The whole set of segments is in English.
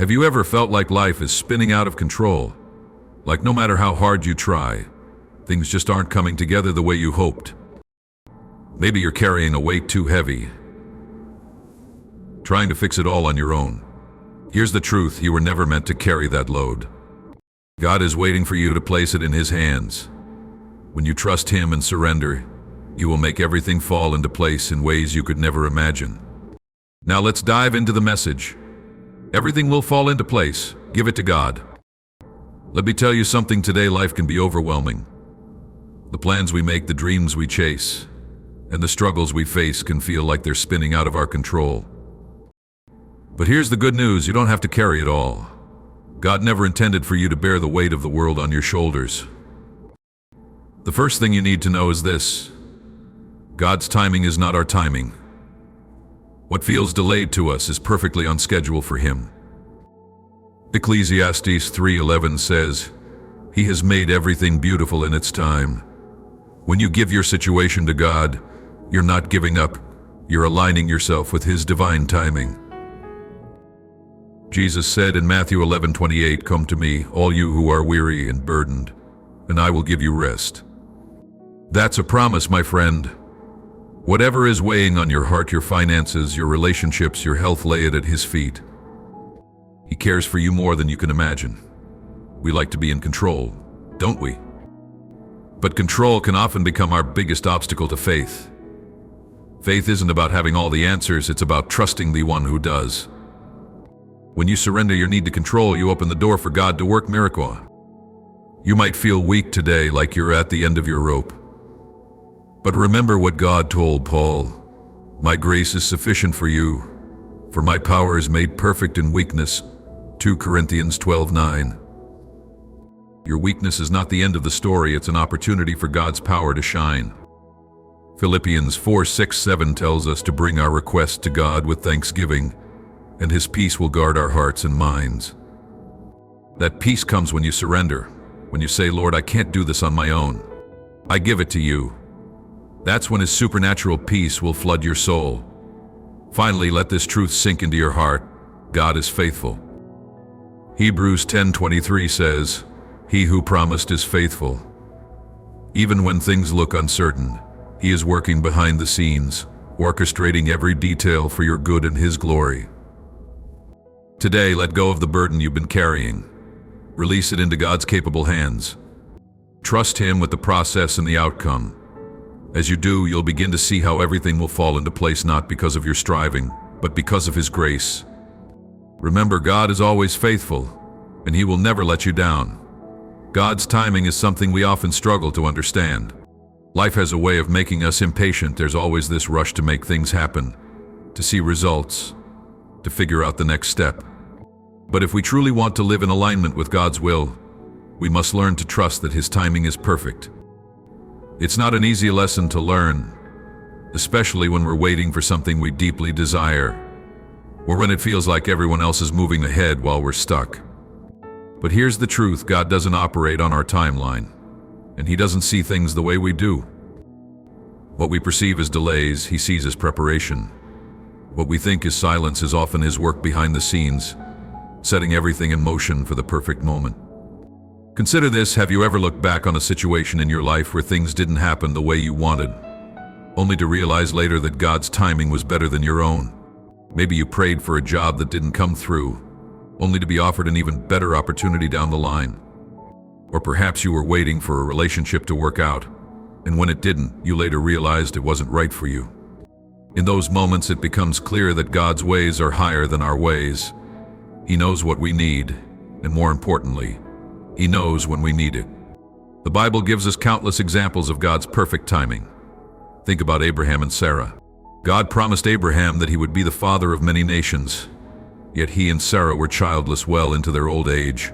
Have you ever felt like life is spinning out of control? Like no matter how hard you try, things just aren't coming together the way you hoped? Maybe you're carrying a weight too heavy, trying to fix it all on your own. Here's the truth: you were never meant to carry that load. God is waiting for you to place it in His hands. When you trust Him and surrender, He will make everything fall into place in ways you could never imagine. Now let's dive into the message. Everything will fall into place. Give it to God. Let me tell you something today: life can be overwhelming. The plans we make, the dreams we chase, and the struggles we face can feel like they're spinning out of our control. But here's the good news: you don't have to carry it all. God never intended for you to bear the weight of the world on your shoulders. The first thing you need to know is this: God's timing is not our timing. What feels delayed to us is perfectly on schedule for Him. Ecclesiastes 3:11 says, "He has made everything beautiful in its time." When you give your situation to God, you're not giving up. You're aligning yourself with His divine timing. Jesus said in Matthew 11:28, "Come to me, all you who are weary and burdened, and I will give you rest." That's a promise, my friend. Whatever is weighing on your heart, your finances, your relationships, your health, lay it at His feet. He cares for you more than you can imagine. We like to be in control, don't we? But control can often become our biggest obstacle to faith. Faith isn't about having all the answers, it's about trusting the one who does. When you surrender your need to control, you open the door for God to work miracles. You might feel weak today, like you're at the end of your rope. But remember what God told Paul: "My grace is sufficient for you, for my power is made perfect in weakness." 2 Corinthians 12:9. Your weakness is not the end of the story, it's an opportunity for God's power to shine. Philippians 4:6-7 tells us to bring our requests to God with thanksgiving, and His peace will guard our hearts and minds. That peace comes when you surrender, when you say, "Lord, I can't do this on my own. I give it to you." That's when His supernatural peace will flood your soul. Finally, let this truth sink into your heart: God is faithful. Hebrews 10:23 says, "He who promised is faithful." Even when things look uncertain, He is working behind the scenes, orchestrating every detail for your good and His glory. Today, let go of the burden you've been carrying. Release it into God's capable hands. Trust Him with the process and the outcome. As you do, you'll begin to see how everything will fall into place, not because of your striving, but because of His grace. Remember, God is always faithful, and He will never let you down. God's timing is something we often struggle to understand. Life has a way of making us impatient. There's always this rush to make things happen, to see results, to figure out the next step. But if we truly want to live in alignment with God's will, we must learn to trust that His timing is perfect. It's not an easy lesson to learn, especially when we're waiting for something we deeply desire, or when it feels like everyone else is moving ahead while we're stuck. But here's the truth: God doesn't operate on our timeline, and He doesn't see things the way we do. What we perceive as delays, He sees as preparation. What we think is silence is often His work behind the scenes, setting everything in motion for the perfect moment. Consider this: have you ever looked back on a situation in your life where things didn't happen the way you wanted, only to realize later that God's timing was better than your own? Maybe you prayed for a job that didn't come through, only to be offered an even better opportunity down the line. Or perhaps you were waiting for a relationship to work out, and when it didn't, you later realized it wasn't right for you. In those moments, it becomes clear that God's ways are higher than our ways. He knows what we need, and more importantly, He knows when we need it. The Bible gives us countless examples of God's perfect timing. Think about Abraham and Sarah. God promised Abraham that he would be the father of many nations, yet he and Sarah were childless well into their old age.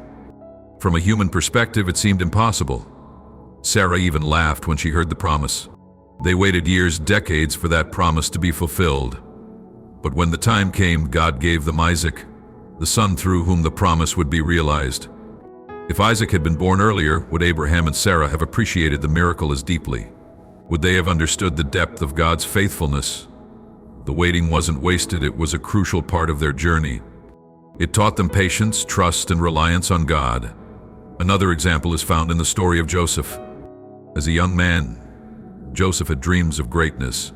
From a human perspective, it seemed impossible. Sarah even laughed when she heard the promise. They waited years, decades, for that promise to be fulfilled. But when the time came, God gave them Isaac, the son through whom the promise would be realized. If Isaac had been born earlier, would Abraham and Sarah have appreciated the miracle as deeply? Would they have understood the depth of God's faithfulness? The waiting wasn't wasted, it was a crucial part of their journey. It taught them patience, trust, and reliance on God. Another example is found in the story of Joseph. As a young man, Joseph had dreams of greatness.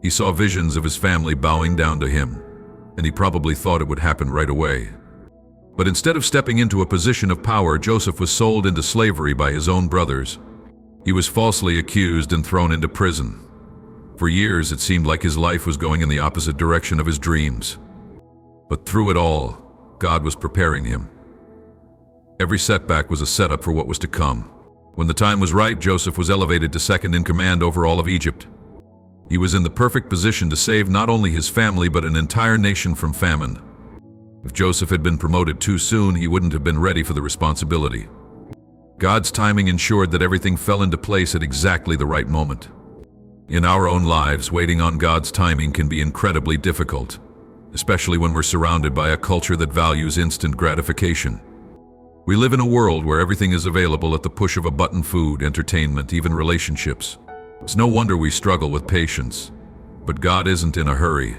He saw visions of his family bowing down to him, and he probably thought it would happen right away. But instead of stepping into a position of power, Joseph was sold into slavery by his own brothers. He was falsely accused and thrown into prison. For years, it seemed like his life was going in the opposite direction of his dreams. But through it all, God was preparing him. Every setback was a setup for what was to come. When the time was right, Joseph was elevated to second in command over all of Egypt. He was in the perfect position to save not only his family but an entire nation from famine. If Joseph had been promoted too soon, he wouldn't have been ready for the responsibility. God's timing ensured that everything fell into place at exactly the right moment. In our own lives, waiting on God's timing can be incredibly difficult, especially when we're surrounded by a culture that values instant gratification. We live in a world where everything is available at the push of a button: food, entertainment, even relationships. It's no wonder we struggle with patience. But God isn't in a hurry.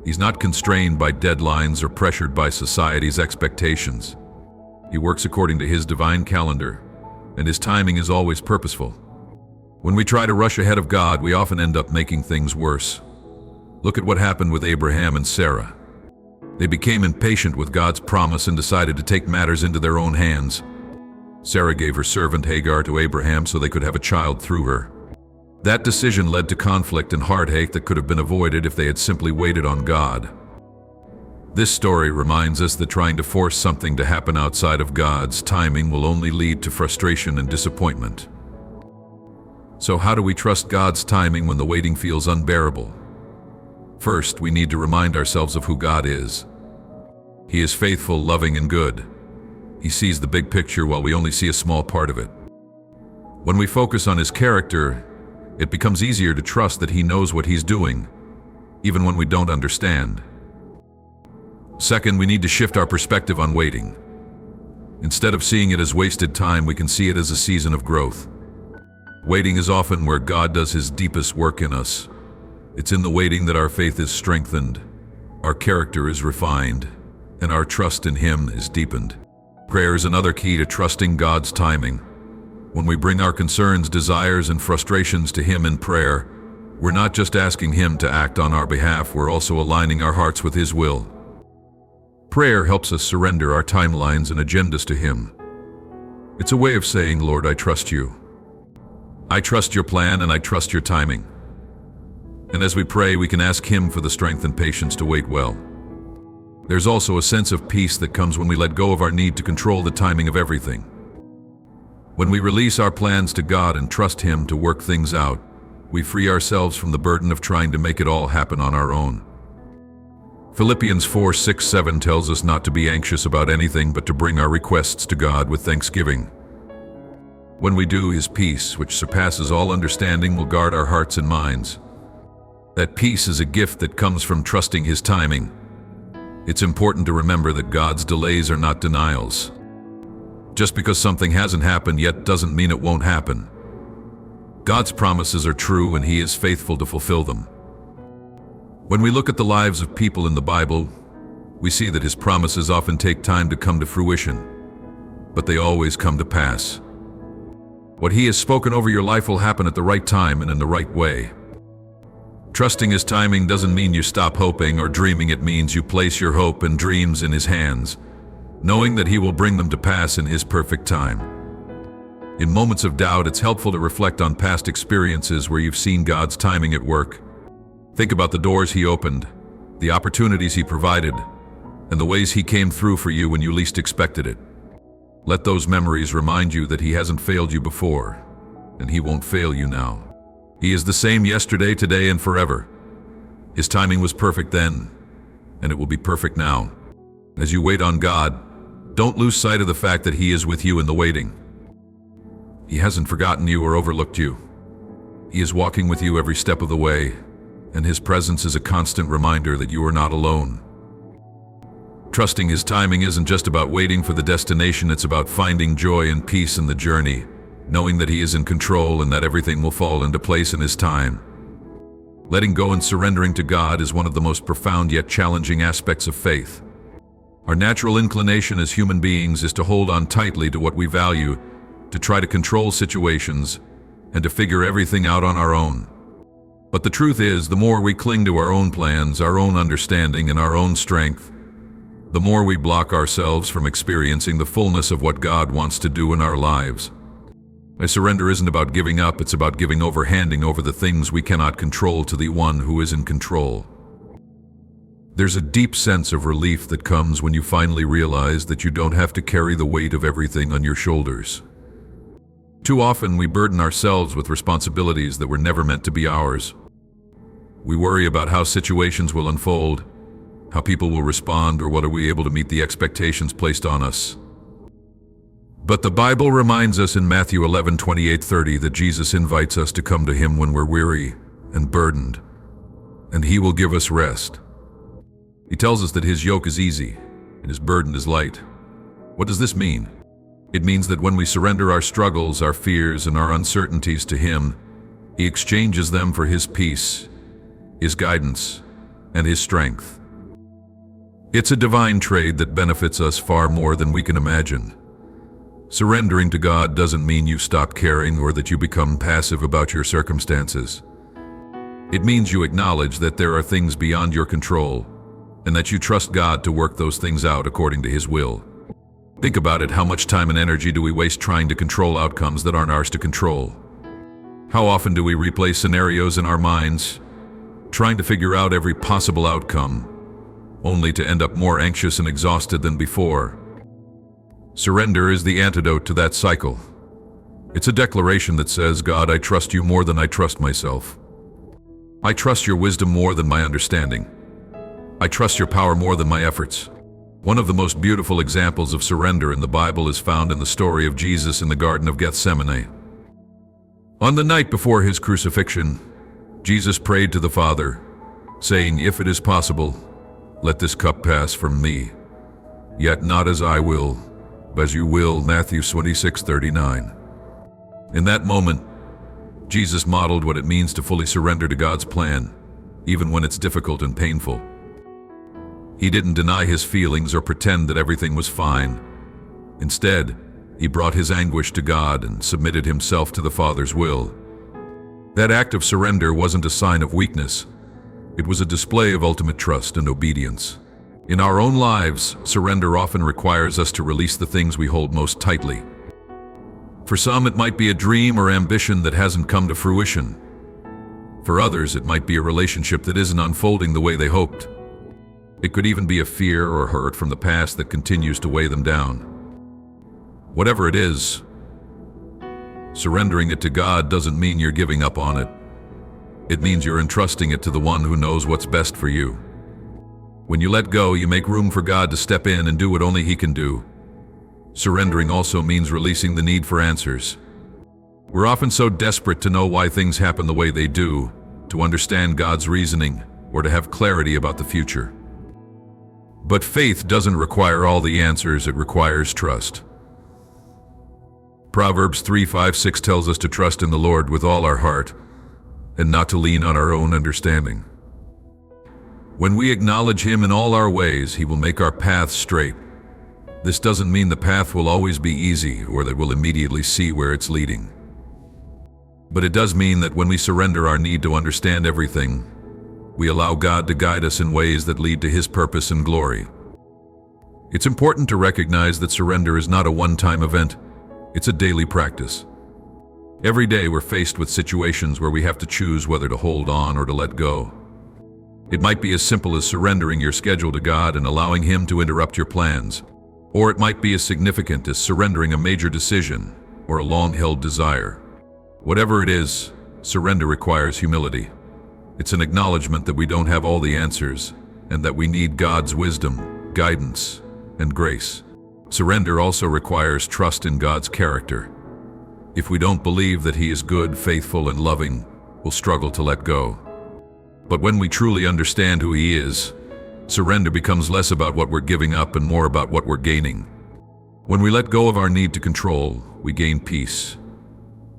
He's not constrained by deadlines or pressured by society's expectations. He works according to His divine calendar, and His timing is always purposeful. When we try to rush ahead of God, we often end up making things worse. Look at what happened with Abraham and Sarah. They became impatient with God's promise and decided to take matters into their own hands. Sarah gave her servant Hagar to Abraham so they could have a child through her. That decision led to conflict and heartache that could have been avoided if they had simply waited on God. This story reminds us that trying to force something to happen outside of God's timing will only lead to frustration and disappointment. So how do we trust God's timing when the waiting feels unbearable? First, we need to remind ourselves of who God is. He is faithful, loving, and good. He sees the big picture while we only see a small part of it. When we focus on His character, it becomes easier to trust that He knows what He's doing, even when we don't understand. Second, we need to shift our perspective on waiting. Instead of seeing it as wasted time, we can see it as a season of growth. Waiting is often where God does His deepest work in us. It's in the waiting that our faith is strengthened, our character is refined, and our trust in Him is deepened. Prayer is another key to trusting God's timing. When we bring our concerns, desires, and frustrations to Him in prayer, we're not just asking Him to act on our behalf, we're also aligning our hearts with His will. Prayer helps us surrender our timelines and agendas to Him. It's a way of saying, Lord, I trust You. I trust Your plan and I trust Your timing. And as we pray, we can ask Him for the strength and patience to wait well. There's also a sense of peace that comes when we let go of our need to control the timing of everything. When we release our plans to God and trust Him to work things out, we free ourselves from the burden of trying to make it all happen on our own. Philippians 4:6-7 tells us not to be anxious about anything, but to bring our requests to God with thanksgiving. When we do, His peace, which surpasses all understanding, will guard our hearts and minds. That peace is a gift that comes from trusting His timing. It's important to remember that God's delays are not denials. Just because something hasn't happened yet doesn't mean it won't happen. God's promises are true and He is faithful to fulfill them. When we look at the lives of people in the Bible, we see that His promises often take time to come to fruition, but they always come to pass. What He has spoken over your life will happen at the right time and in the right way. Trusting His timing doesn't mean you stop hoping or dreaming. It means you place your hope and dreams in His hands, knowing that He will bring them to pass in His perfect time. In moments of doubt, it's helpful to reflect on past experiences where you've seen God's timing at work. Think about the doors He opened, the opportunities He provided, and the ways He came through for you when you least expected it. Let those memories remind you that He hasn't failed you before, and He won't fail you now. He is the same yesterday, today, and forever. His timing was perfect then, and it will be perfect now. As you wait on God, don't lose sight of the fact that He is with you in the waiting. He hasn't forgotten you or overlooked you. He is walking with you every step of the way, and His presence is a constant reminder that you are not alone. Trusting His timing isn't just about waiting for the destination, it's about finding joy and peace in the journey, knowing that He is in control and that everything will fall into place in His time. Letting go and surrendering to God is one of the most profound yet challenging aspects of faith. Our natural inclination as human beings is to hold on tightly to what we value, to try to control situations, and to figure everything out on our own. But the truth is, the more we cling to our own plans, our own understanding, and our own strength, the more we block ourselves from experiencing the fullness of what God wants to do in our lives. A surrender isn't about giving up, it's about giving over, handing over the things we cannot control to the one who is in control. There's a deep sense of relief that comes when you finally realize that you don't have to carry the weight of everything on your shoulders. Too often we burden ourselves with responsibilities that were never meant to be ours. We worry about how situations will unfold, how people will respond, or whether we are able to meet the expectations placed on us. But the Bible reminds us in Matthew 11:28-30 that Jesus invites us to come to Him when we're weary and burdened, and He will give us rest. He tells us that His yoke is easy and His burden is light. What does this mean? It means that when we surrender our struggles, our fears, and our uncertainties to Him, He exchanges them for His peace, His guidance, and His strength. It's a divine trade that benefits us far more than we can imagine. Surrendering to God doesn't mean you stop caring or that you become passive about your circumstances. It means you acknowledge that there are things beyond your control, and that you trust God to work those things out according to His will. Think about it, how much time and energy do we waste trying to control outcomes that aren't ours to control? How often do we replay scenarios in our minds, trying to figure out every possible outcome, only to end up more anxious and exhausted than before? Surrender is the antidote to that cycle. It's a declaration that says, God, I trust you more than I trust myself. I trust your wisdom more than my understanding. I trust your power more than my efforts. One of the most beautiful examples of surrender in the Bible is found in the story of Jesus in the Garden of Gethsemane. On the night before His crucifixion, Jesus prayed to the Father, saying, if it is possible, let this cup pass from me. Yet not as I will, but as you will. Matthew 26:39. In that moment, Jesus modeled what it means to fully surrender to God's plan, even when it's difficult and painful. He didn't deny His feelings or pretend that everything was fine. Instead, He brought His anguish to God and submitted Himself to the Father's will. That act of surrender wasn't a sign of weakness. It was a display of ultimate trust and obedience. In our own lives, surrender often requires us to release the things we hold most tightly. For some, it might be a dream or ambition that hasn't come to fruition. For others, it might be a relationship that isn't unfolding the way they hoped. It could even be a fear or hurt from the past that continues to weigh them down. Whatever it is, surrendering it to God doesn't mean you're giving up on it. It means you're entrusting it to the one who knows what's best for you. When you let go, you make room for God to step in and do what only He can do. Surrendering also means releasing the need for answers. We're often so desperate to know why things happen the way they do, to understand God's reasoning, or to have clarity about the future. But faith doesn't require all the answers, it requires trust. Proverbs 3:5-6 tells us to trust in the Lord with all our heart, and not to lean on our own understanding. When we acknowledge Him in all our ways, He will make our path straight. This doesn't mean the path will always be easy or that we'll immediately see where it's leading. But it does mean that when we surrender our need to understand everything, we allow God to guide us in ways that lead to His purpose and glory. It's important to recognize that surrender is not a one-time event, it's a daily practice. Every day we're faced with situations where we have to choose whether to hold on or to let go. It might be as simple as surrendering your schedule to God and allowing Him to interrupt your plans, or it might be as significant as surrendering a major decision or a long-held desire. Whatever it is, surrender requires humility. It's an acknowledgement that we don't have all the answers and that we need God's wisdom, guidance, and grace. Surrender also requires trust in God's character. If we don't believe that He is good, faithful, and loving, we'll struggle to let go. But when we truly understand who He is, surrender becomes less about what we're giving up and more about what we're gaining. When we let go of our need to control, we gain peace.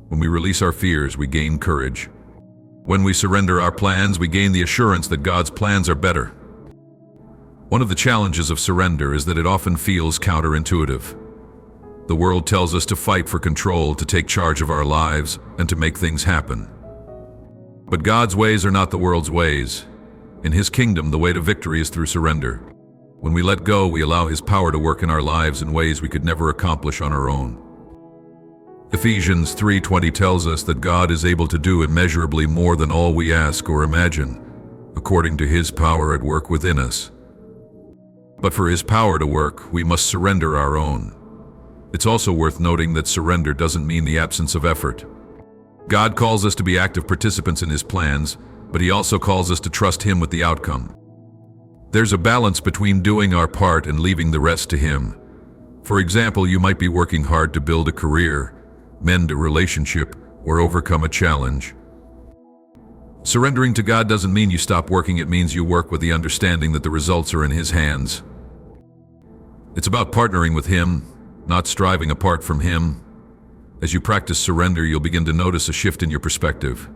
When we release our fears, we gain courage. When we surrender our plans, we gain the assurance that God's plans are better. One of the challenges of surrender is that it often feels counterintuitive. The world tells us to fight for control, to take charge of our lives, and to make things happen. But God's ways are not the world's ways. In His kingdom, the way to victory is through surrender. When we let go, we allow His power to work in our lives in ways we could never accomplish on our own. Ephesians 3:20 tells us that God is able to do immeasurably more than all we ask or imagine, according to His power at work within us. But for His power to work, we must surrender our own. It's also worth noting that surrender doesn't mean the absence of effort. God calls us to be active participants in His plans, but He also calls us to trust Him with the outcome. There's a balance between doing our part and leaving the rest to Him. For example, you might be working hard to build a career, mend a relationship, or overcome a challenge. Surrendering to God doesn't mean you stop working, it means you work with the understanding that the results are in His hands. It's about partnering with Him, not striving apart from Him. As you practice surrender, you'll begin to notice a shift in your perspective.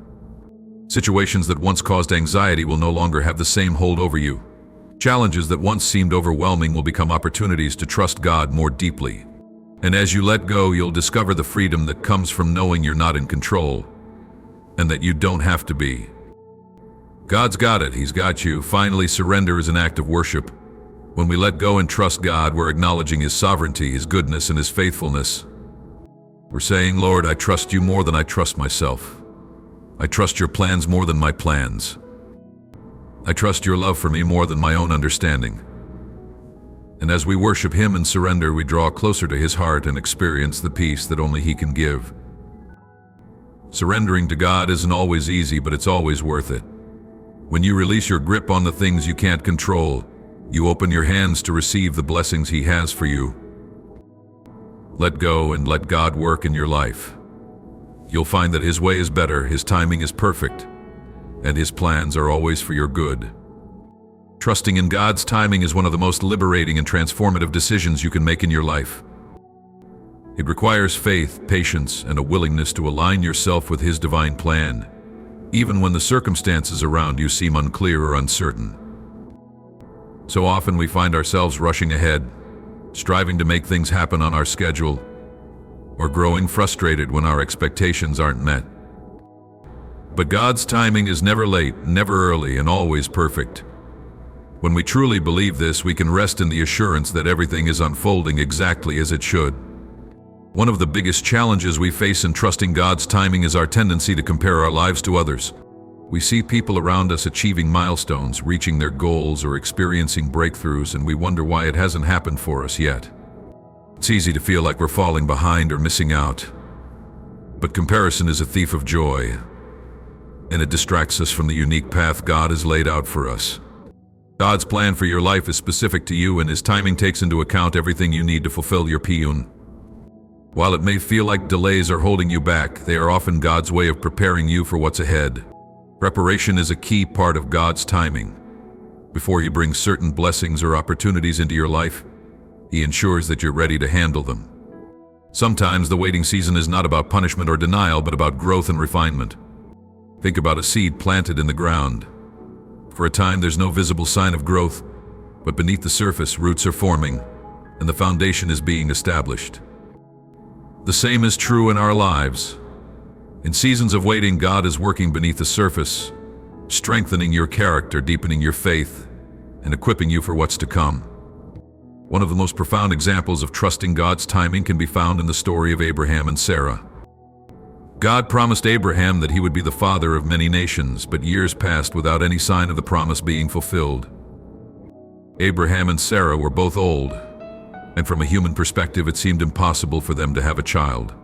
Situations that once caused anxiety will no longer have the same hold over you. Challenges that once seemed overwhelming will become opportunities to trust God more deeply. And as you let go, you'll discover the freedom that comes from knowing you're not in control, and that you don't have to be. God's got it, He's got you. Finally, surrender is an act of worship. When we let go and trust God, we're acknowledging His sovereignty, His goodness, and His faithfulness. We're saying, Lord, I trust You more than I trust myself. I trust Your plans more than my plans. I trust Your love for me more than my own understanding. And as we worship Him and surrender, we draw closer to His heart and experience the peace that only He can give. Surrendering to God isn't always easy, but it's always worth it. When you release your grip on the things you can't control, you open your hands to receive the blessings He has for you. Let go and let God work in your life. You'll find that His way is better, His timing is perfect, and His plans are always for your good. Trusting in God's timing is one of the most liberating and transformative decisions you can make in your life. It requires faith, patience, and a willingness to align yourself with His divine plan, even when the circumstances around you seem unclear or uncertain. So often we find ourselves rushing ahead, striving to make things happen on our schedule, or growing frustrated when our expectations aren't met. But God's timing is never late, never early, and always perfect. When we truly believe this, we can rest in the assurance that everything is unfolding exactly as it should. One of the biggest challenges we face in trusting God's timing is our tendency to compare our lives to others. We see people around us achieving milestones, reaching their goals, or experiencing breakthroughs, and we wonder why it hasn't happened for us yet. It's easy to feel like we're falling behind or missing out. But comparison is a thief of joy, and it distracts us from the unique path God has laid out for us. God's plan for your life is specific to you, and His timing takes into account everything you need to fulfill your piyun. While it may feel like delays are holding you back, they are often God's way of preparing you for what's ahead. Preparation is a key part of God's timing. Before He brings certain blessings or opportunities into your life, He ensures that you're ready to handle them. Sometimes the waiting season is not about punishment or denial, but about growth and refinement. Think about a seed planted in the ground. For a time, there's no visible sign of growth, but beneath the surface, roots are forming, and the foundation is being established. The same is true in our lives. In seasons of waiting, God is working beneath the surface, strengthening your character, deepening your faith, and equipping you for what's to come. One of the most profound examples of trusting God's timing can be found in the story of Abraham and Sarah. God promised Abraham that he would be the father of many nations, but years passed without any sign of the promise being fulfilled. Abraham and Sarah were both old, and from a human perspective it seemed impossible for them to have a child.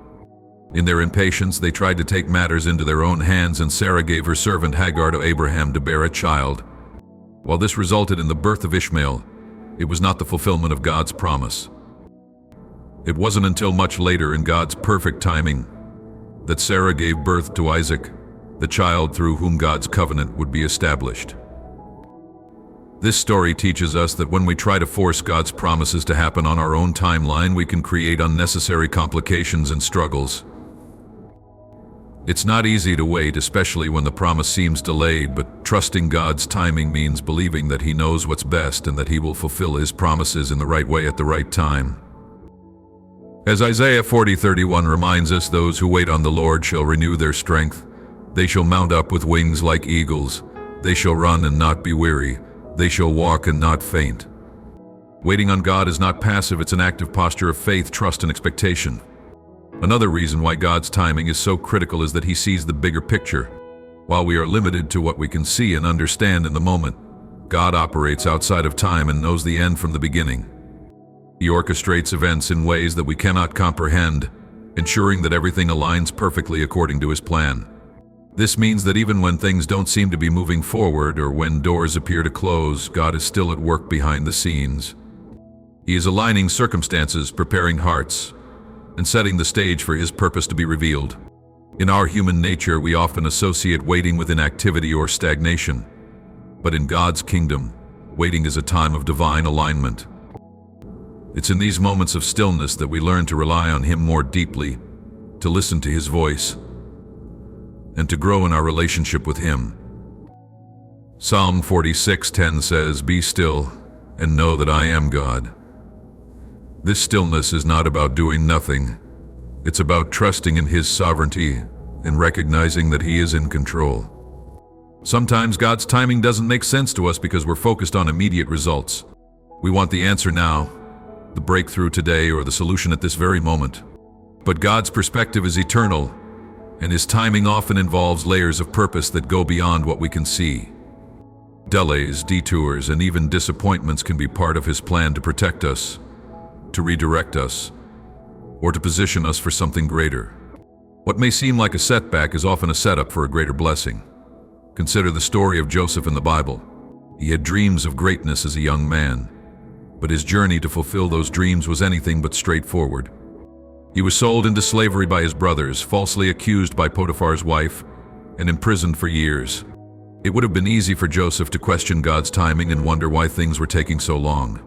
In their impatience, they tried to take matters into their own hands, and Sarah gave her servant Hagar to Abraham to bear a child. While this resulted in the birth of Ishmael, it was not the fulfillment of God's promise. It wasn't until much later, in God's perfect timing, that Sarah gave birth to Isaac, the child through whom God's covenant would be established. This story teaches us that when we try to force God's promises to happen on our own timeline, we can create unnecessary complications and struggles. It's not easy to wait, especially when the promise seems delayed, but trusting God's timing means believing that He knows what's best and that He will fulfill His promises in the right way at the right time. As Isaiah 40:31 reminds us, those who wait on the Lord shall renew their strength. They shall mount up with wings like eagles. They shall run and not be weary. They shall walk and not faint. Waiting on God is not passive, it's an active posture of faith, trust, and expectation. Another reason why God's timing is so critical is that He sees the bigger picture. While we are limited to what we can see and understand in the moment, God operates outside of time and knows the end from the beginning. He orchestrates events in ways that we cannot comprehend, ensuring that everything aligns perfectly according to His plan. This means that even when things don't seem to be moving forward or when doors appear to close, God is still at work behind the scenes. He is aligning circumstances, preparing hearts, and setting the stage for His purpose to be revealed. In our human nature, we often associate waiting with inactivity or stagnation. But in God's kingdom, waiting is a time of divine alignment. It's in these moments of stillness that we learn to rely on Him more deeply, to listen to His voice, and to grow in our relationship with Him. Psalm 46:10 says, "Be still and know that I am God." This stillness is not about doing nothing. It's about trusting in His sovereignty and recognizing that He is in control. Sometimes God's timing doesn't make sense to us because we're focused on immediate results. We want the answer now, the breakthrough today, or the solution at this very moment. But God's perspective is eternal, and His timing often involves layers of purpose that go beyond what we can see. Delays, detours, and even disappointments can be part of His plan to protect us, to redirect us, or to position us for something greater. What may seem like a setback is often a setup for a greater blessing. Consider the story of Joseph in the Bible. He had dreams of greatness as a young man, but his journey to fulfill those dreams was anything but straightforward. He was sold into slavery by his brothers, falsely accused by Potiphar's wife, and imprisoned for years. It would have been easy for Joseph to question God's timing and wonder why things were taking so long.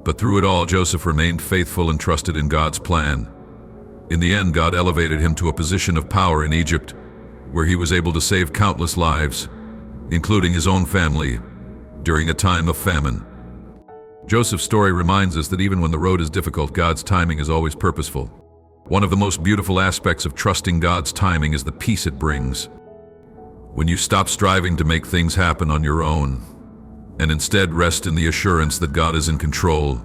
But through it all, Joseph remained faithful and trusted in God's plan. In the end, God elevated him to a position of power in Egypt, where he was able to save countless lives, including his own family, during a time of famine. Joseph's story reminds us that even when the road is difficult, God's timing is always purposeful. One of the most beautiful aspects of trusting God's timing is the peace it brings. When you stop striving to make things happen on your own, and instead rest in the assurance that God is in control,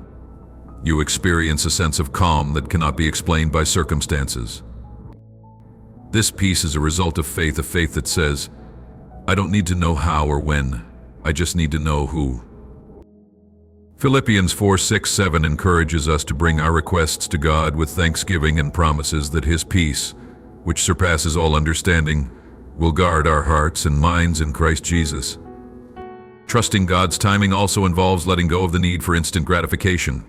you experience a sense of calm that cannot be explained by circumstances. This peace is a result of faith that says, I don't need to know how or when, I just need to know who. Philippians 4:6-7 encourages us to bring our requests to God with thanksgiving and promises that His peace, which surpasses all understanding, will guard our hearts and minds in Christ Jesus. Trusting God's timing also involves letting go of the need for instant gratification.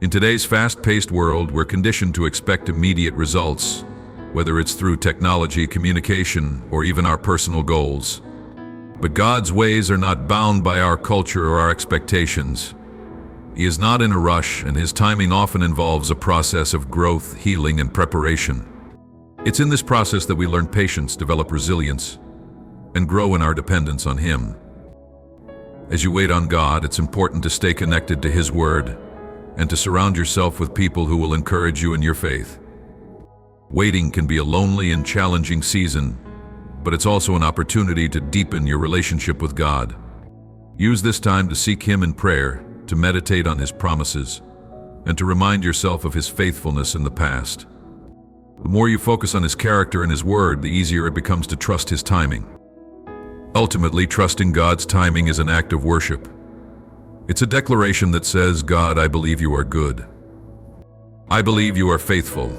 In today's fast-paced world, we're conditioned to expect immediate results, whether it's through technology, communication, or even our personal goals. But God's ways are not bound by our culture or our expectations. He is not in a rush, and His timing often involves a process of growth, healing, and preparation. It's in this process that we learn patience, develop resilience, and grow in our dependence on Him. As you wait on God, it's important to stay connected to His Word and to surround yourself with people who will encourage you in your faith. Waiting can be a lonely and challenging season, but it's also an opportunity to deepen your relationship with God. Use this time to seek Him in prayer, to meditate on His promises, and to remind yourself of His faithfulness in the past. The more you focus on His character and His Word, the easier it becomes to trust His timing. Ultimately, trusting God's timing is an act of worship. It's a declaration that says, God, I believe you are good. I believe you are faithful.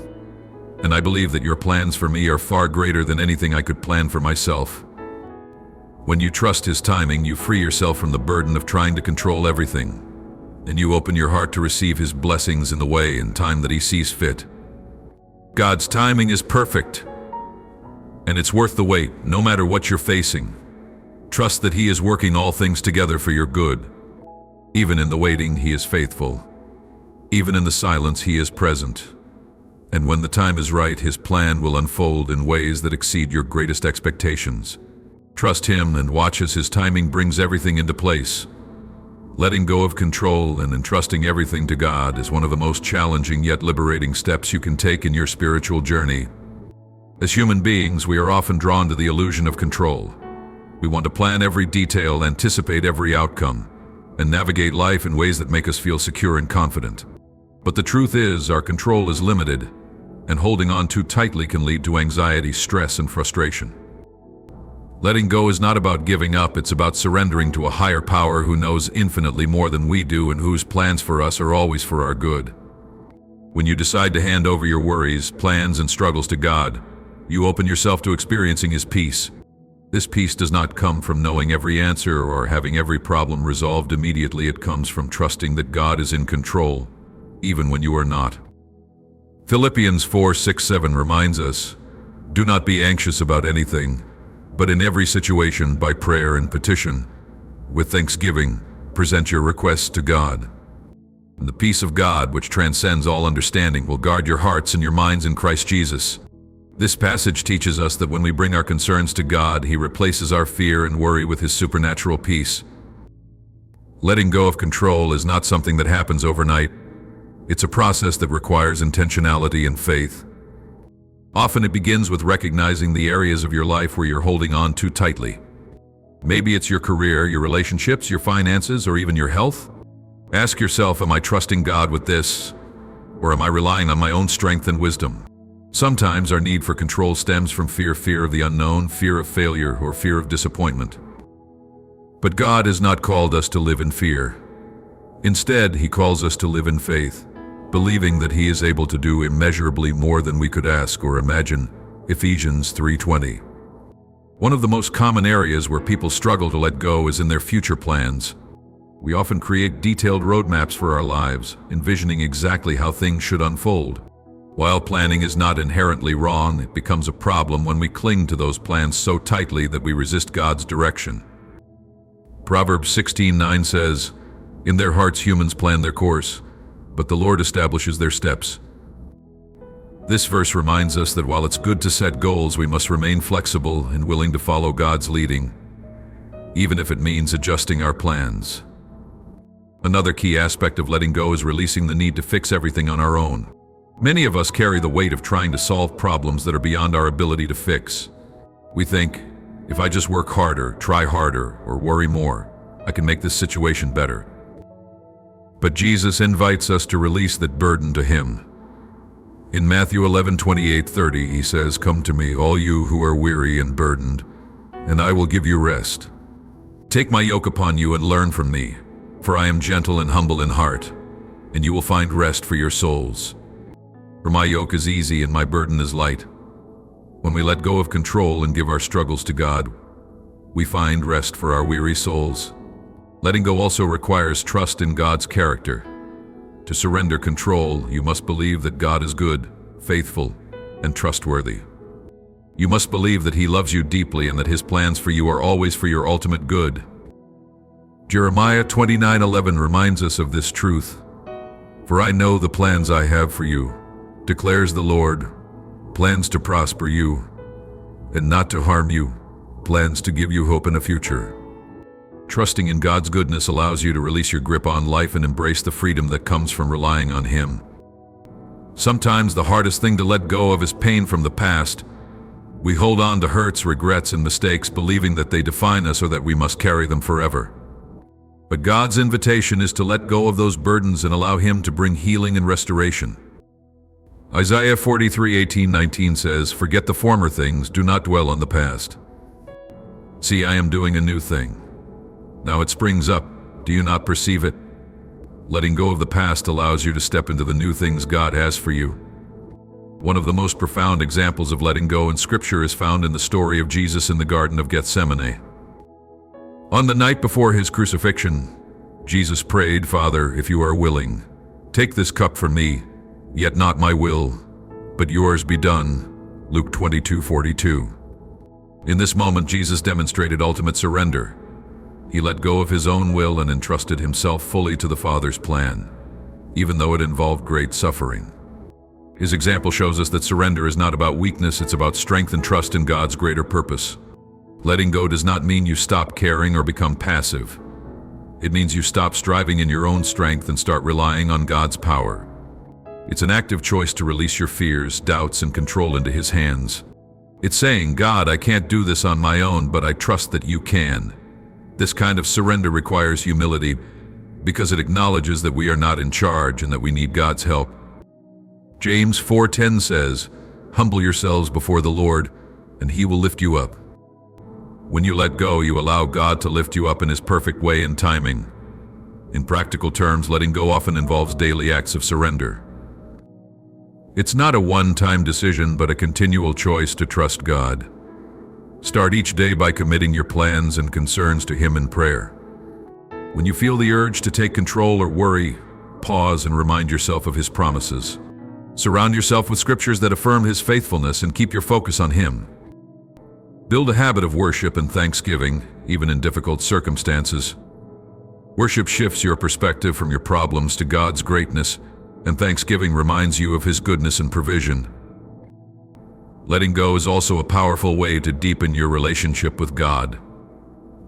And I believe that your plans for me are far greater than anything I could plan for myself. When you trust His timing, you free yourself from the burden of trying to control everything, and you open your heart to receive His blessings in the way and time that He sees fit. God's timing is perfect, and it's worth the wait, no matter what you're facing. Trust that He is working all things together for your good. Even in the waiting, He is faithful. Even in the silence, He is present. And when the time is right, his plan will unfold in ways that exceed your greatest expectations. Trust him and watch as his timing brings everything into place. Letting go of control and entrusting everything to God is one of the most challenging yet liberating steps you can take in your spiritual journey. As human beings, we are often drawn to the illusion of control. We want to plan every detail, anticipate every outcome, and navigate life in ways that make us feel secure and confident. But the truth is, our control is limited, and holding on too tightly can lead to anxiety, stress, and frustration. Letting go is not about giving up, it's about surrendering to a higher power who knows infinitely more than we do and whose plans for us are always for our good. When you decide to hand over your worries, plans, and struggles to God, you open yourself to experiencing his peace. This peace does not come from knowing every answer or having every problem resolved immediately. It comes from trusting that God is in control, even when you are not. Philippians 4:6-7 reminds us, "Do not be anxious about anything, but in every situation, by prayer and petition, with thanksgiving, present your requests to God. And the peace of God, which transcends all understanding, will guard your hearts and your minds in Christ Jesus." This passage teaches us that when we bring our concerns to God, he replaces our fear and worry with his supernatural peace. Letting go of control is not something that happens overnight. It's a process that requires intentionality and faith. Often it begins with recognizing the areas of your life where you're holding on too tightly. Maybe it's your career, your relationships, your finances, or even your health. Ask yourself, am I trusting God with this? Or am I relying on my own strength and wisdom? Sometimes our need for control stems from fear of the unknown, fear of failure, or fear of disappointment. But God has not called us to live in fear. Instead, he calls us to live in faith, believing that he is able to do immeasurably more than we could ask or imagine. Ephesians 3:20. One of the most common areas where people struggle to let go is in their future plans. We often create detailed roadmaps for our lives, envisioning exactly how things should unfold. While planning is not inherently wrong, it becomes a problem when we cling to those plans so tightly that we resist God's direction. Proverbs 16:9 says, "In their hearts humans plan their course, but the Lord establishes their steps." This verse reminds us that while it's good to set goals, we must remain flexible and willing to follow God's leading, even if it means adjusting our plans. Another key aspect of letting go is releasing the need to fix everything on our own. Many of us carry the weight of trying to solve problems that are beyond our ability to fix. We think, if I just work harder, try harder, or worry more, I can make this situation better. But Jesus invites us to release that burden to him. In Matthew 11:28-30, he says, "Come to me, all you who are weary and burdened, and I will give you rest. Take my yoke upon you and learn from me, for I am gentle and humble in heart, and you will find rest for your souls. For my yoke is easy and my burden is light." When we let go of control and give our struggles to God, we find rest for our weary souls. Letting go also requires trust in God's character. To surrender control, you must believe that God is good, faithful, and trustworthy. You must believe that he loves you deeply and that his plans for you are always for your ultimate good. Jeremiah 29:11 reminds us of this truth. "For I know the plans I have for you, declares the Lord, plans to prosper you and not to harm you, plans to give you hope and a future." Trusting in God's goodness allows you to release your grip on life and embrace the freedom that comes from relying on him. Sometimes the hardest thing to let go of is pain from the past. We hold on to hurts, regrets, and mistakes, believing that they define us or that we must carry them forever. But God's invitation is to let go of those burdens and allow him to bring healing and restoration. Isaiah 43:18-19 says, "Forget the former things, do not dwell on the past. See, I am doing a new thing. Now it springs up, do you not perceive it?" Letting go of the past allows you to step into the new things God has for you. One of the most profound examples of letting go in Scripture is found in the story of Jesus in the Garden of Gethsemane. On the night before his crucifixion, Jesus prayed, "Father, if you are willing, take this cup from me, yet not my will, but yours be done." Luke 22:42. In this moment, Jesus demonstrated ultimate surrender. He let go of his own will and entrusted himself fully to the Father's plan, even though it involved great suffering. His example shows us that surrender is not about weakness, it's about strength and trust in God's greater purpose. Letting go does not mean you stop caring or become passive. It means you stop striving in your own strength and start relying on God's power. It's an active choice to release your fears, doubts, and control into His hands. It's saying, God, I can't do this on my own, but I trust that you can. This kind of surrender requires humility because it acknowledges that we are not in charge and that we need God's help. James 4:10 says, "Humble yourselves before the Lord, and He will lift you up." When you let go, you allow God to lift you up in His perfect way and timing. In practical terms, letting go often involves daily acts of surrender. It's not a one-time decision, but a continual choice to trust God. Start each day by committing your plans and concerns to Him in prayer. When you feel the urge to take control or worry, pause and remind yourself of His promises. Surround yourself with scriptures that affirm His faithfulness and keep your focus on Him. Build a habit of worship and thanksgiving, even in difficult circumstances. Worship shifts your perspective from your problems to God's greatness, and thanksgiving reminds you of His goodness and provision. Letting go is also a powerful way to deepen your relationship with God.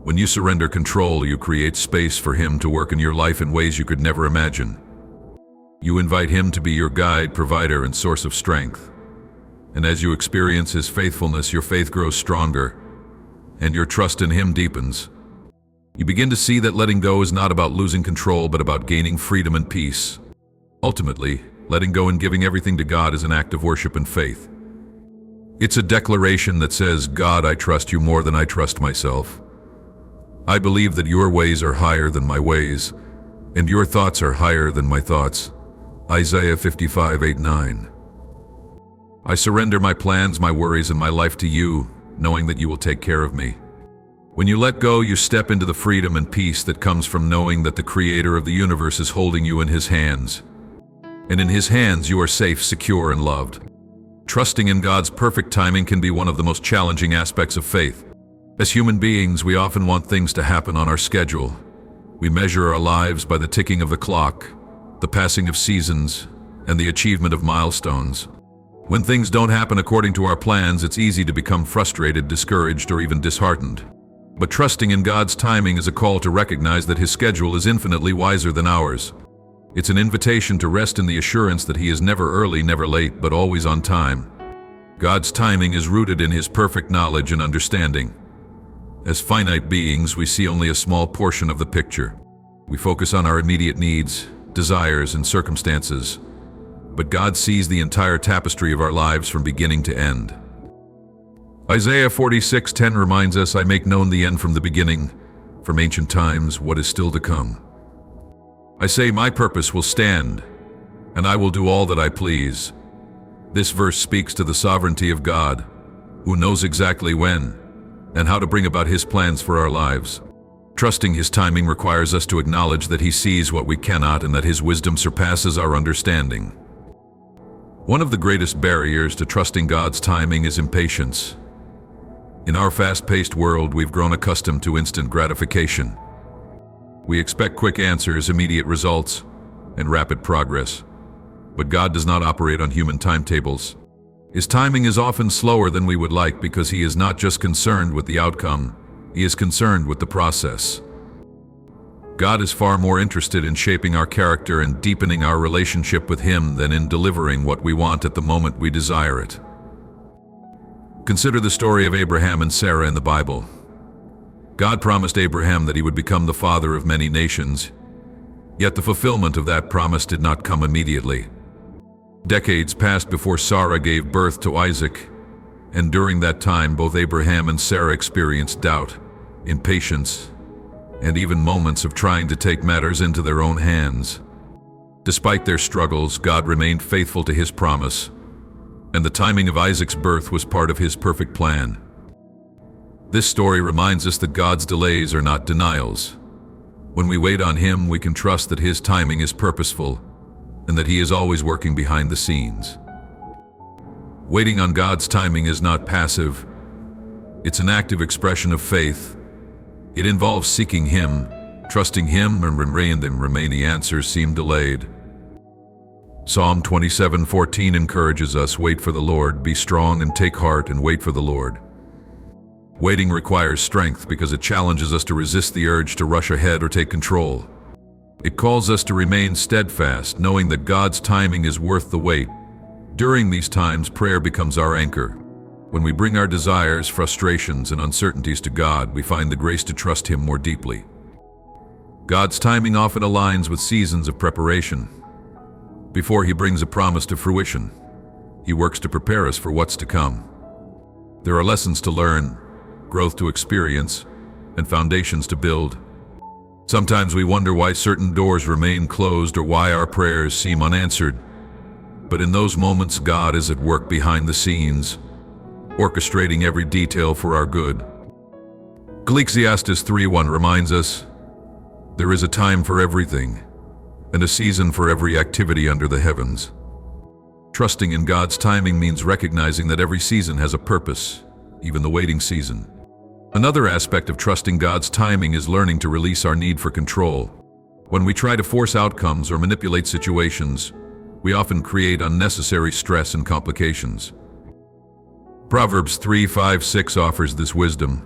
When you surrender control, you create space for Him to work in your life in ways you could never imagine. You invite Him to be your guide, provider, and source of strength. And as you experience His faithfulness, your faith grows stronger, and your trust in Him deepens. You begin to see that letting go is not about losing control, but about gaining freedom and peace. Ultimately, letting go and giving everything to God is an act of worship and faith. It's a declaration that says, God, I trust you more than I trust myself. I believe that your ways are higher than my ways, and your thoughts are higher than my thoughts. Isaiah 55:8-9. I surrender my plans, my worries, and my life to you, knowing that you will take care of me. When you let go, you step into the freedom and peace that comes from knowing that the Creator of the universe is holding you in His hands. And in His hands, you are safe, secure, and loved. Trusting in God's perfect timing can be one of the most challenging aspects of faith. As human beings, we often want things to happen on our schedule. We measure our lives by the ticking of the clock, the passing of seasons, and the achievement of milestones. When things don't happen according to our plans, it's easy to become frustrated, discouraged, or even disheartened. But trusting in God's timing is a call to recognize that His schedule is infinitely wiser than ours. It's an invitation to rest in the assurance that He is never early, never late, but always on time. God's timing is rooted in His perfect knowledge and understanding. As finite beings, we see only a small portion of the picture. We focus on our immediate needs, desires, and circumstances. But God sees the entire tapestry of our lives from beginning to end. Isaiah 46:10 reminds us, I make known the end from the beginning, from ancient times what is still to come. I say my purpose will stand, and I will do all that I please. This verse speaks to the sovereignty of God, who knows exactly when and how to bring about His plans for our lives. Trusting His timing requires us to acknowledge that He sees what we cannot and that His wisdom surpasses our understanding. One of the greatest barriers to trusting God's timing is impatience. In our fast-paced world, we've grown accustomed to instant gratification. We expect quick answers, immediate results, and rapid progress. But God does not operate on human timetables. His timing is often slower than we would like because He is not just concerned with the outcome, He is concerned with the process. God is far more interested in shaping our character and deepening our relationship with Him than in delivering what we want at the moment we desire it. Consider the story of Abraham and Sarah in the Bible. God promised Abraham that he would become the father of many nations, yet the fulfillment of that promise did not come immediately. Decades passed before Sarah gave birth to Isaac, and during that time both Abraham and Sarah experienced doubt, impatience, and even moments of trying to take matters into their own hands. Despite their struggles, God remained faithful to His promise, and the timing of Isaac's birth was part of His perfect plan. This story reminds us that God's delays are not denials. When we wait on Him, we can trust that His timing is purposeful and that He is always working behind the scenes. Waiting on God's timing is not passive. It's an active expression of faith. It involves seeking Him, trusting Him, and when the answers seem delayed. Psalm 27:14 encourages us, wait for the Lord, be strong and take heart and wait for the Lord. Waiting requires strength because it challenges us to resist the urge to rush ahead or take control. It calls us to remain steadfast, knowing that God's timing is worth the wait. During these times, prayer becomes our anchor. When we bring our desires, frustrations, and uncertainties to God, we find the grace to trust Him more deeply. God's timing often aligns with seasons of preparation. Before He brings a promise to fruition, He works to prepare us for what's to come. There are lessons to learn, growth to experience, and foundations to build. Sometimes we wonder why certain doors remain closed or why our prayers seem unanswered. But in those moments, God is at work behind the scenes, orchestrating every detail for our good. Ecclesiastes 3:1 reminds us, "There is a time for everything, and a season for every activity under the heavens." Trusting in God's timing means recognizing that every season has a purpose, even the waiting season. Another aspect of trusting God's timing is learning to release our need for control. When we try to force outcomes or manipulate situations, we often create unnecessary stress and complications. Proverbs 3:5-6 offers this wisdom.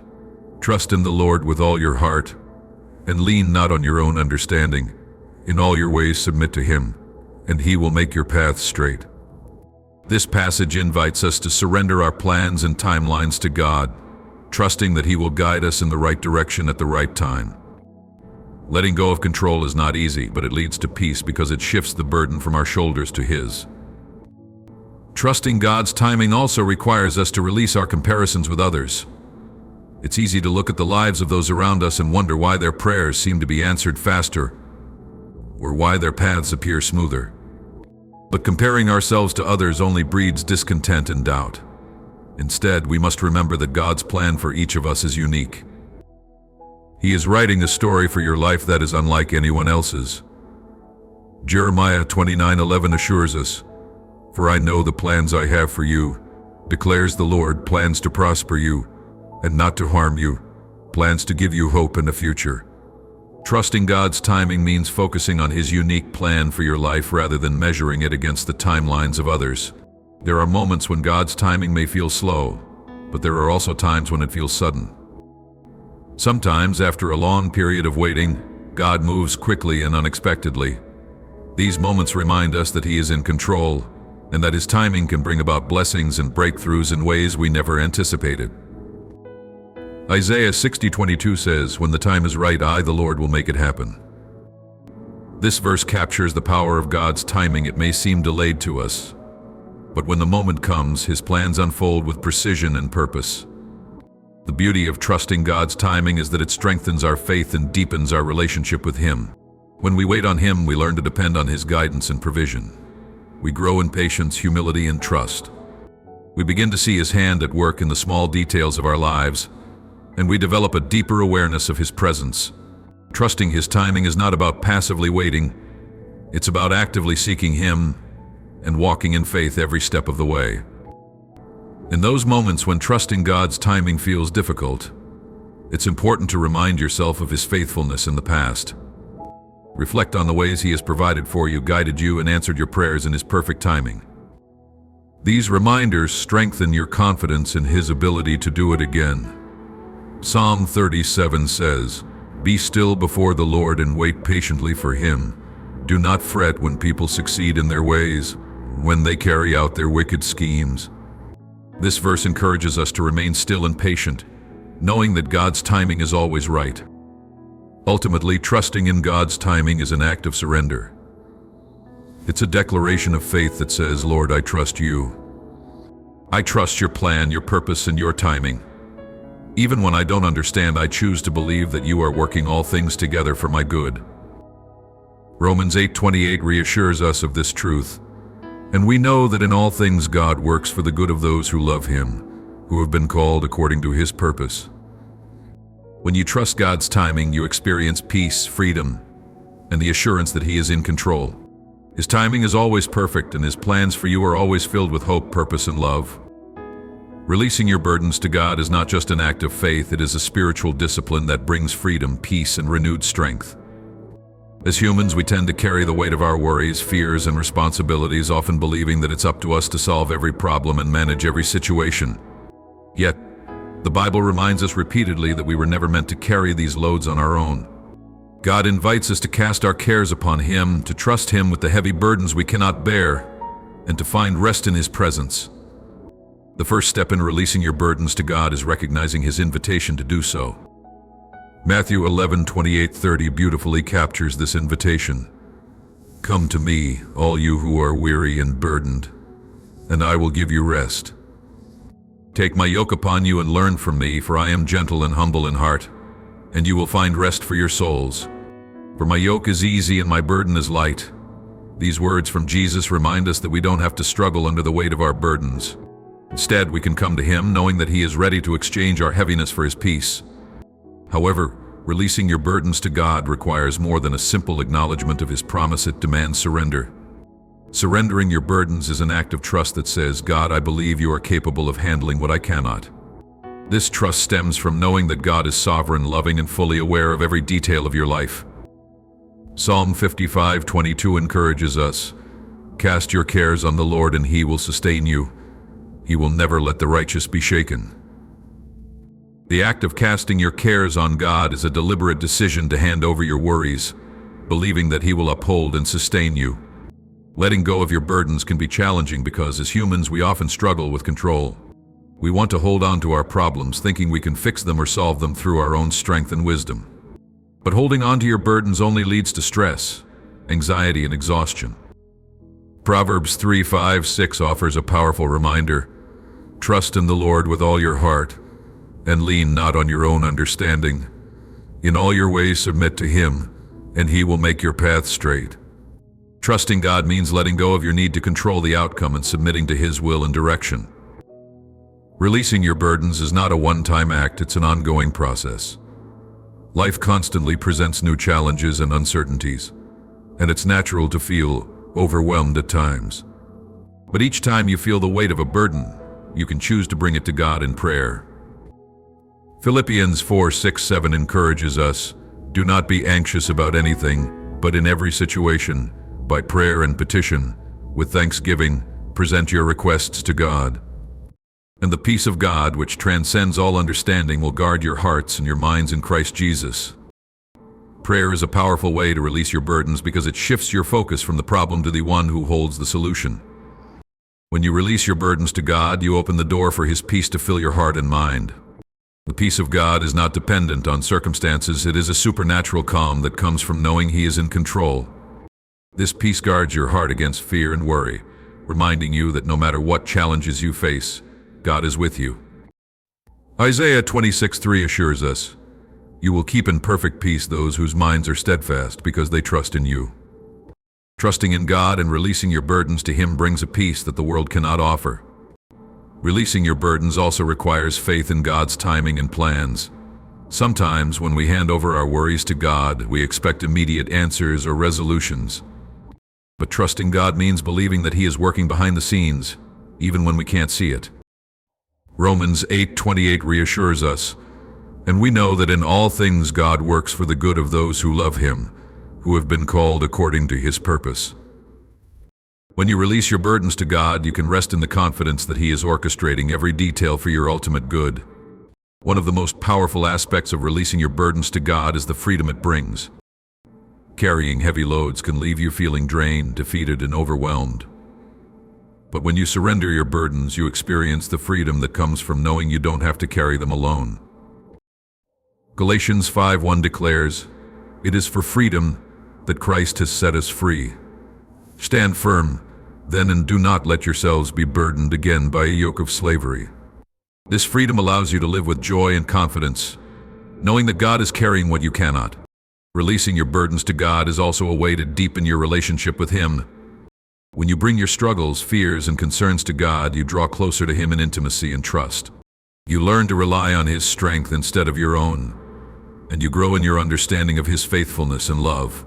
"Trust in the Lord with all your heart, and lean not on your own understanding. In all your ways submit to Him, and He will make your paths straight." This passage invites us to surrender our plans and timelines to God, trusting that He will guide us in the right direction at the right time. Letting go of control is not easy, but it leads to peace because it shifts the burden from our shoulders to His. Trusting God's timing also requires us to release our comparisons with others. It's easy to look at the lives of those around us and wonder why their prayers seem to be answered faster, or why their paths appear smoother. But comparing ourselves to others only breeds discontent and doubt. Instead, we must remember that God's plan for each of us is unique. He is writing a story for your life that is unlike anyone else's. Jeremiah 29:11 assures us, "For I know the plans I have for you, declares the Lord, plans to prosper you and not to harm you, plans to give you hope and a future." Trusting God's timing means focusing on His unique plan for your life rather than measuring it against the timelines of others. There are moments when God's timing may feel slow, but there are also times when it feels sudden. Sometimes, after a long period of waiting, God moves quickly and unexpectedly. These moments remind us that He is in control, and that His timing can bring about blessings and breakthroughs in ways we never anticipated. Isaiah 60:22 says, "When the time is right, I, the Lord, will make it happen." This verse captures the power of God's timing. It may seem delayed to us, but when the moment comes, His plans unfold with precision and purpose. The beauty of trusting God's timing is that it strengthens our faith and deepens our relationship with Him. When we wait on Him, we learn to depend on His guidance and provision. We grow in patience, humility, and trust. We begin to see His hand at work in the small details of our lives, and we develop a deeper awareness of His presence. Trusting His timing is not about passively waiting. It's about actively seeking Him and walking in faith every step of the way. In those moments when trusting God's timing feels difficult, it's important to remind yourself of His faithfulness in the past. Reflect on the ways He has provided for you, guided you, and answered your prayers in His perfect timing. These reminders strengthen your confidence in His ability to do it again. Psalm 37 says, "Be still before the Lord and wait patiently for Him. Do not fret when people succeed in their ways, when they carry out their wicked schemes." This verse encourages us to remain still and patient, knowing that God's timing is always right. Ultimately, trusting in God's timing is an act of surrender. It's a declaration of faith that says, "Lord, I trust you. I trust your plan, your purpose, and your timing. Even when I don't understand, I choose to believe that you are working all things together for my good." Romans 8:28 reassures us of this truth. "And we know that in all things God works for the good of those who love Him, who have been called according to His purpose." When you trust God's timing, you experience peace, freedom, and the assurance that He is in control. His timing is always perfect, and His plans for you are always filled with hope, purpose, and love. Releasing your burdens to God is not just an act of faith, it is a spiritual discipline that brings freedom, peace, and renewed strength. As humans, we tend to carry the weight of our worries, fears, and responsibilities, often believing that it's up to us to solve every problem and manage every situation. Yet, the Bible reminds us repeatedly that we were never meant to carry these loads on our own. God invites us to cast our cares upon Him, to trust Him with the heavy burdens we cannot bear, and to find rest in His presence. The first step in releasing your burdens to God is recognizing His invitation to do so. Matthew 11:28-30 beautifully captures this invitation. "Come to me, all you who are weary and burdened, and I will give you rest. Take my yoke upon you and learn from me, for I am gentle and humble in heart, and you will find rest for your souls. For my yoke is easy and my burden is light." These words from Jesus remind us that we don't have to struggle under the weight of our burdens. Instead, we can come to Him knowing that He is ready to exchange our heaviness for His peace. However, releasing your burdens to God requires more than a simple acknowledgement of His promise. It demands surrender. Surrendering your burdens is an act of trust that says, "God, I believe you are capable of handling what I cannot." This trust stems from knowing that God is sovereign, loving, and fully aware of every detail of your life. Psalm 55:22 encourages us, "Cast your cares on the Lord and He will sustain you. He will never let the righteous be shaken." The act of casting your cares on God is a deliberate decision to hand over your worries, believing that He will uphold and sustain you. Letting go of your burdens can be challenging because as humans we often struggle with control. We want to hold on to our problems, thinking we can fix them or solve them through our own strength and wisdom. But holding on to your burdens only leads to stress, anxiety, and exhaustion. Proverbs 3:5-6 offers a powerful reminder. "Trust in the Lord with all your heart, and lean not on your own understanding. In all your ways submit to Him, and He will make your path straight." Trusting God means letting go of your need to control the outcome and submitting to His will and direction. Releasing your burdens is not a one-time act, it's an ongoing process. Life constantly presents new challenges and uncertainties, and it's natural to feel overwhelmed at times. But each time you feel the weight of a burden, you can choose to bring it to God in prayer. Philippians 4:6-7 encourages us, "Do not be anxious about anything, but in every situation, by prayer and petition, with thanksgiving, present your requests to God. And the peace of God, which transcends all understanding, will guard your hearts and your minds in Christ Jesus." Prayer is a powerful way to release your burdens because it shifts your focus from the problem to the one who holds the solution. When you release your burdens to God, you open the door for His peace to fill your heart and mind. The peace of God is not dependent on circumstances, it is a supernatural calm that comes from knowing He is in control. This peace guards your heart against fear and worry, reminding you that no matter what challenges you face, God is with you. Isaiah 26:3 assures us, "You will keep in perfect peace those whose minds are steadfast because they trust in you." Trusting in God and releasing your burdens to Him brings a peace that the world cannot offer. Releasing your burdens also requires faith in God's timing and plans. Sometimes, when we hand over our worries to God, we expect immediate answers or resolutions. But trusting God means believing that He is working behind the scenes, even when we can't see it. Romans 8:28 reassures us, "And we know that in all things God works for the good of those who love Him, who have been called according to His purpose." When you release your burdens to God, you can rest in the confidence that He is orchestrating every detail for your ultimate good. One of the most powerful aspects of releasing your burdens to God is the freedom it brings. Carrying heavy loads can leave you feeling drained, defeated, and overwhelmed. But when you surrender your burdens, you experience the freedom that comes from knowing you don't have to carry them alone. Galatians 5:1 declares, "It is for freedom that Christ has set us free. Stand firm, then, and do not let yourselves be burdened again by a yoke of slavery." This freedom allows you to live with joy and confidence, knowing that God is carrying what you cannot. Releasing your burdens to God is also a way to deepen your relationship with Him. When you bring your struggles, fears, and concerns to God, you draw closer to Him in intimacy and trust. You learn to rely on His strength instead of your own, and you grow in your understanding of His faithfulness and love.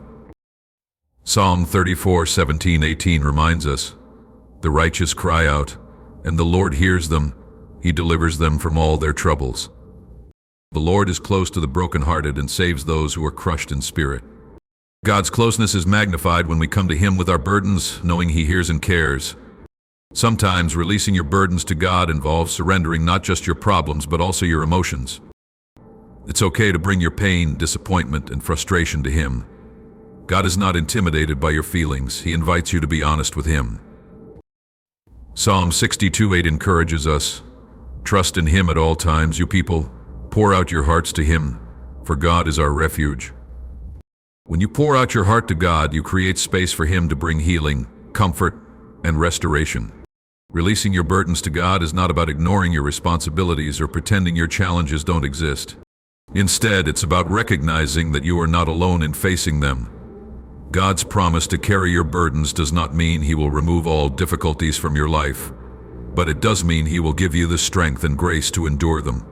Psalm 34:17-18 reminds us, "The righteous cry out, and the Lord hears them. He delivers them from all their troubles." The Lord is close to the brokenhearted and saves those who are crushed in spirit. God's closeness is magnified when we come to Him with our burdens, knowing He hears and cares. Sometimes releasing your burdens to God involves surrendering not just your problems but also your emotions. It's okay to bring your pain, disappointment, and frustration to Him. God is not intimidated by your feelings. He invites you to be honest with Him. Psalm 62:8 encourages us, "Trust in Him at all times, you people. Pour out your hearts to Him, for God is our refuge." When you pour out your heart to God, you create space for Him to bring healing, comfort, and restoration. Releasing your burdens to God is not about ignoring your responsibilities or pretending your challenges don't exist. Instead, it's about recognizing that you are not alone in facing them. God's promise to carry your burdens does not mean He will remove all difficulties from your life, but it does mean He will give you the strength and grace to endure them.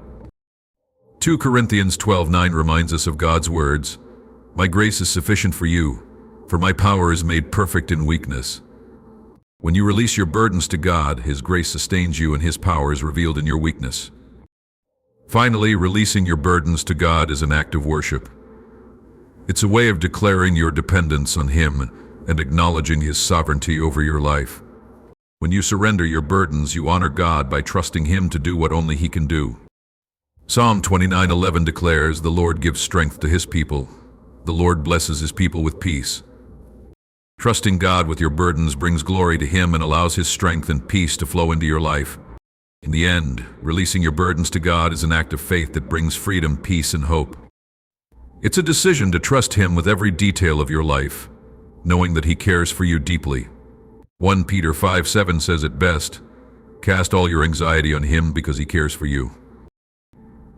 2 Corinthians 12:9 reminds us of God's words, "My grace is sufficient for you, for my power is made perfect in weakness." When you release your burdens to God, His grace sustains you and His power is revealed in your weakness. Finally, releasing your burdens to God is an act of worship. It's a way of declaring your dependence on Him and acknowledging His sovereignty over your life. When you surrender your burdens, you honor God by trusting Him to do what only He can do. Psalm 29:11 declares, "The Lord gives strength to His people. The Lord blesses His people with peace." Trusting God with your burdens brings glory to Him and allows His strength and peace to flow into your life. In the end, releasing your burdens to God is an act of faith that brings freedom, peace, and hope. It's a decision to trust Him with every detail of your life, knowing that He cares for you deeply. 1 Peter 5:7 says it best, "Cast all your anxiety on Him because He cares for you."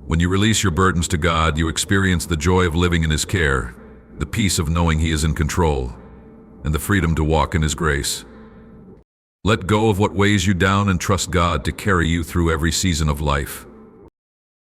When you release your burdens to God, you experience the joy of living in His care, the peace of knowing He is in control, and the freedom to walk in His grace. Let go of what weighs you down and trust God to carry you through every season of life.